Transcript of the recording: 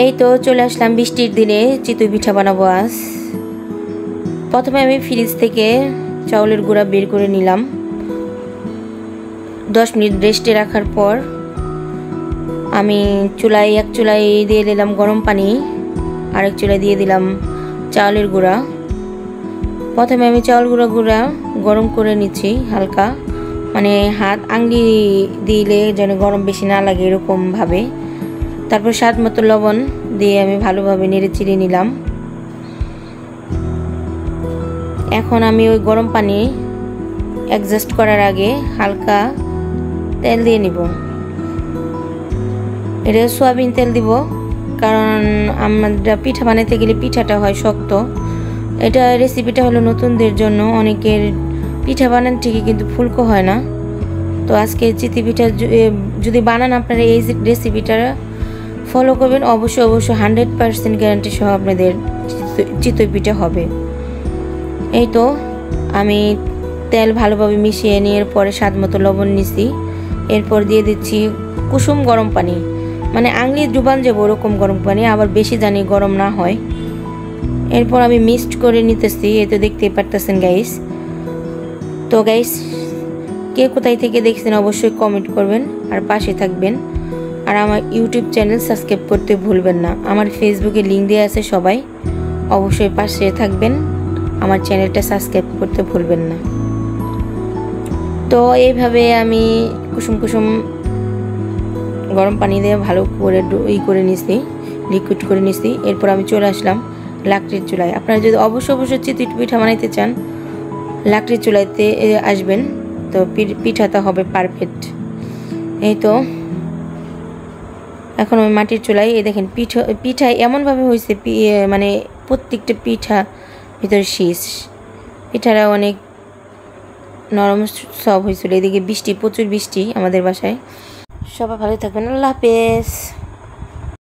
এই তো চলে আসলাম বৃষ্টির দিনে চিতই পিঠা বানাবো আজ। প্রথমে আমি ফ্রিজ থেকে চাউলের গুঁড়া বের করে নিলাম। 10 মিনিট রেস্টে রাখার পর আমি এক চুলায় দিয়ে দিলাম গরম পানি, আরেক চুলায় দিয়ে দিলাম চাউলের গুঁড়া। প্রথমে আমি চাউল গুঁড়া গরম করে নিচ্ছি হালকা, মানে হাত আঙ্গুলি দিলে যেন গরম বেশি না লাগে এরকমভাবে। তারপর স্বাদ মতো লবণ দিয়ে আমি ভালোভাবে নেড়ে চিড়ে নিলাম। এখন আমি ওই গরম পানি অ্যাডজাস্ট করার আগে হালকা তেল দিয়ে নিব। এটা সয়াবিন তেল দিব, কারণ আমরা পিঠা বানাতে গেলে পিঠাটা হয় শক্ত। এটা রেসিপিটা হলো নতুনদের জন্য, অনেকের পিঠা বানান ঠিকই কিন্তু ফুলকো হয় না। তো আজকে চিতই পিঠা যদি বানান আপনারা এই রেসিপিটা ফলো করবেন, অবশ্যই 100% গ্যারান্টি সহ আপনাদের চিতই পিঠা হবে। এই তো আমি তেল ভালোভাবে মিশিয়ে নিয়ে পরে স্বাদ মতো লবণ নিছি। এরপর দিয়ে দিচ্ছি কুসুম গরম পানি, মানে আঙুলি ডুবান যাবো ওরকম গরম পানি, আবার বেশি জানি গরম না হয়। এরপর আমি মিক্সড করে নিতেছি, এই তো দেখতেই পারতেছেন গাইস। তো গাইস, কে কোথায় থেকে দেখছেন অবশ্যই কমেন্ট করবেন আর পাশে থাকবেন। আর আমার ইউটিউব চ্যানেল সাবস্ক্রাইব করতে ভুলবেন না। আমার ফেসবুকে লিঙ্ক দেওয়া আছে, সবাই অবশ্যই পাশে থাকবেন, আমার চ্যানেলটা সাবস্ক্রাইব করতে ভুলবেন না। তো এইভাবে আমি কুসুম গরম পানি দিয়ে ভালো করে লিকুইড করে নিছি। এরপর আমি চলে আসলাম লাকড়ির চুলায়। আপনারা যদি অবশ্যই চিতই পিঠা বানাইতে চান লাকড়ির চুলাইতে আসবেন, তো পিঠাটা হবে পারফেক্ট। এই তো এখন আমি মাটির চুলায়, এই দেখেন পিঠা এমনভাবে হয়েছে, মানে প্রত্যেকটা পিঠা ভিতরে শীষ। পিঠাটা অনেক নরম সব হয়েছিল। এদিকে প্রচুর বৃষ্টি আমাদের বাসায়। সবাই ভালো থাকবেন, আল্লাহ হাফেজ।